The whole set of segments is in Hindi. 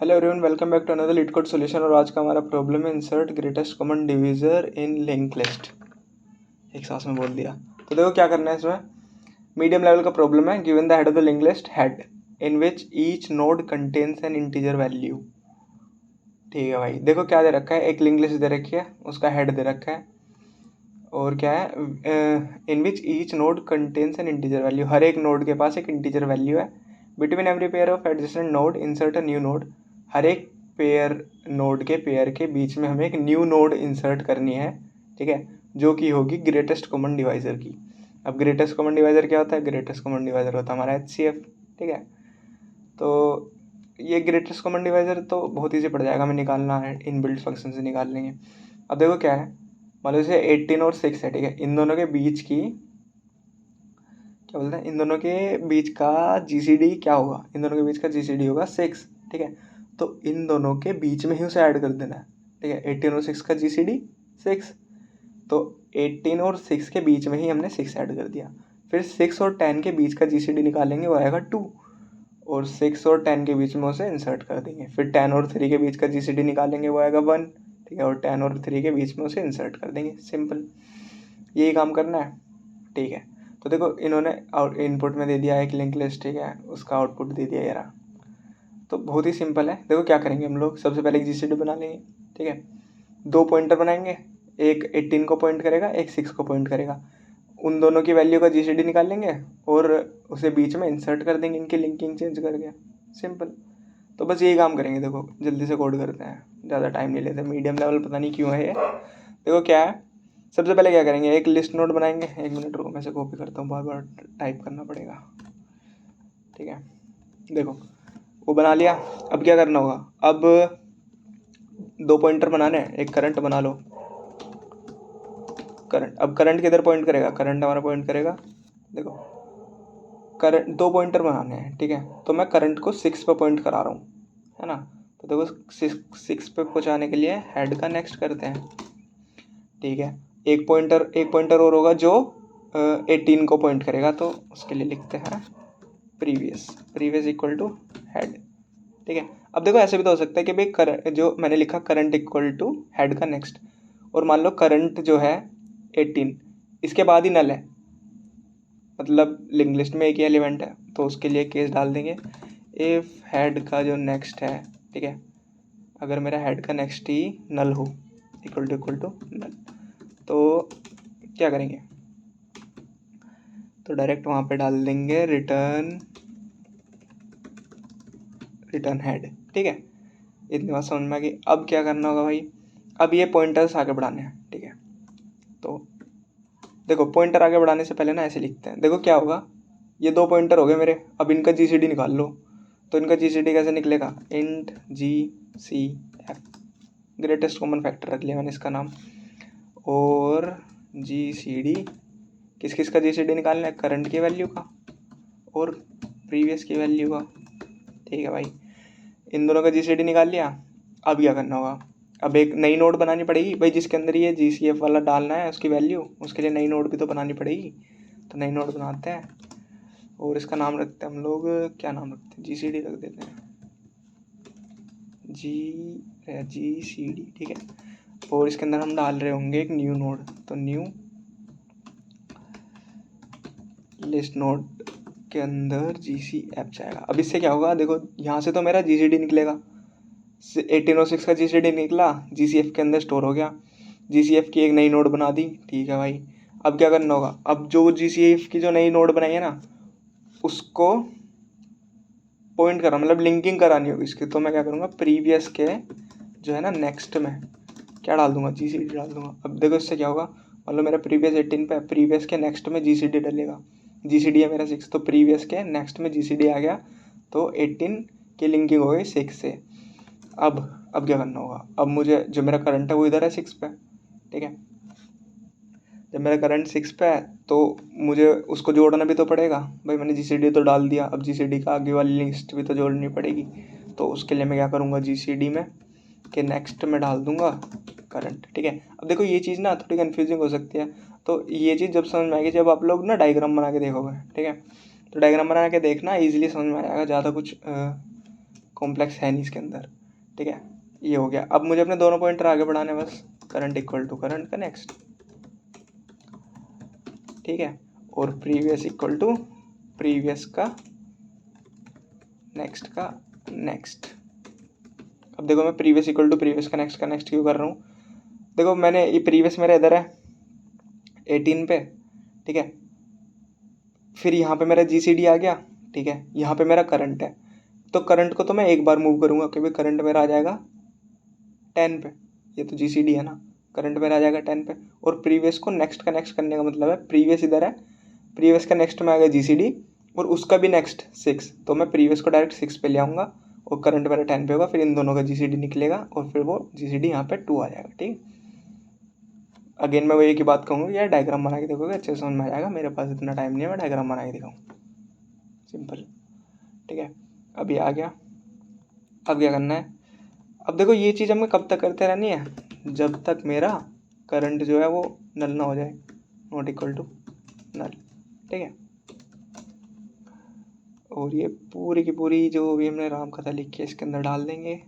Hello everyone, welcome back to another LeetCode solution. और आज का हमारा प्रॉब्लम है insert greatest common divisor in link list. एक सांस में बोल दिया। तो देखो क्या करना है इसमें। मीडियम लेवल का प्रॉब्लम है। Given the head of the link list head in which each node contains an integer value. ठीक है भाई, देखो क्या दे रखा है। एक लिंक लिस्ट दे रखी है, उसका हेड दे रखा है और क्या है, in which each node contains an integer value. हर एक नोड के पास एक इंटीजर वैल्यू है। Between every pair of adjacent node insert a new node. हर एक नोड के पेयर के बीच में हमें एक न्यू नोड इंसर्ट करनी है, ठीक है, जो कि होगी ग्रेटेस्ट कॉमन डिवाइजर की। अब ग्रेटेस्ट कॉमन डिवाइजर क्या होता है? ग्रेटेस्ट कॉमन डिवाइजर होता है हमारा HCF, ठीक है। तो ये ग्रेटेस्ट कॉमन डिवाइजर तो बहुत ईजी पड़ जाएगा, हमें निकालना है, इनबिल्ट फंक्शन से निकाल लेंगे। अब देखो क्या है, मान लो जैसे 18 और 6 है, ठीक है। इन दोनों के बीच की क्या बोलते हैं, इन दोनों के बीच का GCD क्या होगा? इन दोनों के बीच का GCD होगा 6, ठीक है। तो इन दोनों के बीच में ही उसे ऐड कर देना है, ठीक है। 18 और 6 का GCD 6, तो 18 और 6 के बीच में ही हमने 6 ऐड कर दिया। फिर 6 और 10 के बीच का GCD निकालेंगे, वो आएगा 2, और 6 और 10 के बीच में उसे इंसर्ट कर देंगे। फिर 10 और 3 के बीच का GCD निकालेंगे, वो आएगा 1, ठीक है, और 10 और 3 के बीच में उसे इंसर्ट कर देंगे। सिंपल, यही काम करना है, ठीक है। तो देखो इन्होंने इनपुट में दे दिया एक लिंक लिस्ट, ठीक है, उसका आउटपुट दे दिया यार। तो बहुत ही सिंपल है। देखो क्या करेंगे हम लोग, सबसे पहले एक GCD बना लेंगे, ठीक है। 2 पॉइंटर बनाएंगे, एक 18 को पॉइंट करेगा, एक 6 को पॉइंट करेगा। उन दोनों की वैल्यू का GCD निकाल लेंगे और उसे बीच में इंसर्ट कर देंगे, इनकी लिंकिंग चेंज करके। सिंपल। तो बस यही काम करेंगे। देखो जल्दी से कोड करते हैं, ज़्यादा टाइम नहीं लेते। मीडियम लेवल पता नहीं क्यों है ये। देखो क्या है, सबसे पहले क्या करेंगे, एक लिस्ट नोड बनाएंगे। 1 मिनट रुको, मैं से कॉपी करता हूँ, बार बार टाइप करना पड़ेगा, ठीक है। देखो वो बना लिया। अब क्या करना होगा, अब 2 पॉइंटर बनाने हैं। एक करंट बना लो, करंट। अब करंट किधर पॉइंट करेगा? करंट हमारा पॉइंट करेगा, देखो करंट 2 पॉइंटर बनाने हैं, ठीक है। तो मैं करंट को 6 पे पॉइंट करा रहा हूँ, है ना। तो देखो 6 पे पहुँचाने के लिए हेड का नेक्स्ट करते हैं, ठीक है। एक पॉइंटर और होगा जो 18 को पॉइंट करेगा, तो उसके लिए लिखते हैं प्रीवियस इक्वल टू हेड, ठीक है। अब देखो ऐसे भी तो हो सकता है कि भाई जो मैंने लिखा करंट इक्वल टू हेड का नेक्स्ट, और मान लो करंट जो है 18 इसके बाद ही नल है, मतलब लिंक लिस्ट में एक ही एलिमेंट है, तो उसके लिए केस डाल देंगे इफ़ हेड का जो नेक्स्ट है, ठीक है, अगर मेरा हेड का नेक्स्ट ही नल हो, इक्वल टू नल, तो क्या करेंगे, तो डायरेक्ट वहाँ पे डाल देंगे रिटर्न हेड, ठीक है। इतनी बात समझ में आ गई। अब क्या करना होगा भाई, अब ये पॉइंटर्स आगे बढ़ाने हैं, ठीक है। तो देखो पॉइंटर आगे बढ़ाने से पहले ना ऐसे लिखते हैं। देखो क्या होगा, ये 2 पॉइंटर हो गए मेरे। अब इनका GCD निकाल लो। तो इनका GCD कैसे निकलेगा, int GCF, greatest common factor रख लिया मैंने इसका नाम। और GCD किस किस का GCD निकालना है, करंट की वैल्यू का और प्रीवियस की वैल्यू का, ठीक है भाई। इन दोनों का GCD निकाल लिया। अब क्या करना होगा, अब एक नई नोड बनानी पड़ेगी भाई, जिसके अंदर ये GCF वाला डालना है उसकी वैल्यू, उसके लिए नई नोड भी तो बनानी पड़ेगी। तो नई नोड बनाते हैं और इसका नाम रखते हैं हम लोग, क्या नाम रखते हैं, GCD रख देते हैं, GCD, ठीक है। और इसके अंदर हम डाल रहे होंगे एक न्यू नोड, तो न्यू लिस्ट नोड के अंदर GCF जाएगा। अब इससे क्या होगा, देखो यहाँ से तो मेरा GCD निकलेगा, 18 और 6 का GCD निकला, GCF के अंदर स्टोर हो गया। GCF की एक नई नोड बना दी, ठीक है भाई। अब क्या करना होगा, अब जो GCF की जो नई नोड बनाई है ना, उसको पॉइंट करा, मतलब लिंकिंग करानी होगी इसकी। तो मैं क्या करूँगा, प्रीवियस के जो है ना नेक्स्ट में क्या डाल दूंगा, GCD डाल दूंगा। अब देखो इससे क्या होगा, मतलब मेरा प्रीवियस 18 पे, प्रीवियस के नेक्स्ट में GCD डलेगा। GCD है मेरा 6, तो प्रीवियस के नेक्स्ट में GCD आ गया, तो 18 की लिंकिंग हो गई 6 से। अब क्या करना होगा, अब मुझे जो मेरा करंट है वो इधर है 6 पे, ठीक है। जब मेरा करंट 6 पे है तो मुझे उसको जोड़ना भी तो पड़ेगा भाई, मैंने GCD तो डाल दिया, अब GCD का आगे वाली लिस्ट भी तो जोड़नी पड़ेगी। तो उसके लिए मैं क्या करूँगा, GCD में के नेक्स्ट में डाल दूंगा करंट, ठीक है। अब देखो ये चीज़ ना थोड़ी कन्फ्यूजिंग हो सकती है, तो ये चीज़ जब समझ में आएगी जब आप लोग ना डायग्राम बना के देखोगे, ठीक है। तो डायग्राम बना के देखना, ईजिली समझ में आएगा, ज़्यादा कुछ कॉम्प्लेक्स है नहीं इसके अंदर, ठीक है। ये हो गया। अब मुझे अपने दोनों पॉइंटर आगे बढ़ाने बस, करंट इक्वल टू करंट का नेक्स्ट, ठीक है, और प्रीवियस इक्वल टू प्रीवियस का नेक्स्ट का नेक्स्ट। अब देखो मैं प्रीवियस इक्वल टू प्रीवियस का नेक्स्ट क्यों कर रहा हूँ, देखो मैंने ये प्रीवियस मेरा इधर है 18 पे, ठीक है, फिर यहाँ पे मेरा GCD आ गया, ठीक है, यहाँ पे मेरा करंट है, तो करंट को तो मैं एक बार मूव करूँगा क्योंकि करंट मेरा आ जाएगा 10 पे, ये तो GCD है ना, करंट मेरा आ जाएगा 10 पे। और प्रीवियस को नेक्स्ट का नेक्स्ट करने का मतलब है प्रीवियस इधर है, प्रीवियस का नेक्स्ट में आ गया GCD और उसका भी नेक्स्ट 6, तो मैं प्रीवियस को डायरेक्ट 6 पे ले आऊँगा और करंट मेरा 10 पे होगा, फिर इन दोनों का GCD निकलेगा और फिर वो GCD यहाँ पे 2 आ जाएगा, ठीक। अगेन मैं वो एक ही बात कहूँगा यार डायग्राम बना के देखोगे अच्छे से समझ में आ जाएगा, मेरे पास इतना टाइम नहीं है मैं डायग्राम बना के दिखाऊँ, सिंपल, ठीक है। अभी आ गया। अब क्या करना है, अब देखो ये चीज़ हमें कब तक करते रहनी है, जब तक मेरा करंट जो है वो नल ना हो जाए, नॉट इक्वल टू नल, ठीक है। और ये पूरी की पूरी जो भी हमने राम कथा लिखी है इसके अंदर डाल देंगे,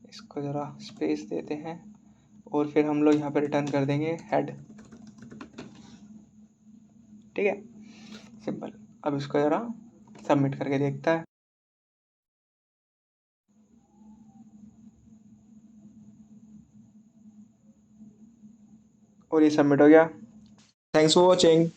इसको ज़रा स्पेस देते हैं और फिर हम लोग यहाँ पे रिटर्न कर देंगे हेड, ठीक है, सिंपल। अब इसको ज़रा सबमिट करके देखता है, और ये सबमिट हो गया। Thanks for watching.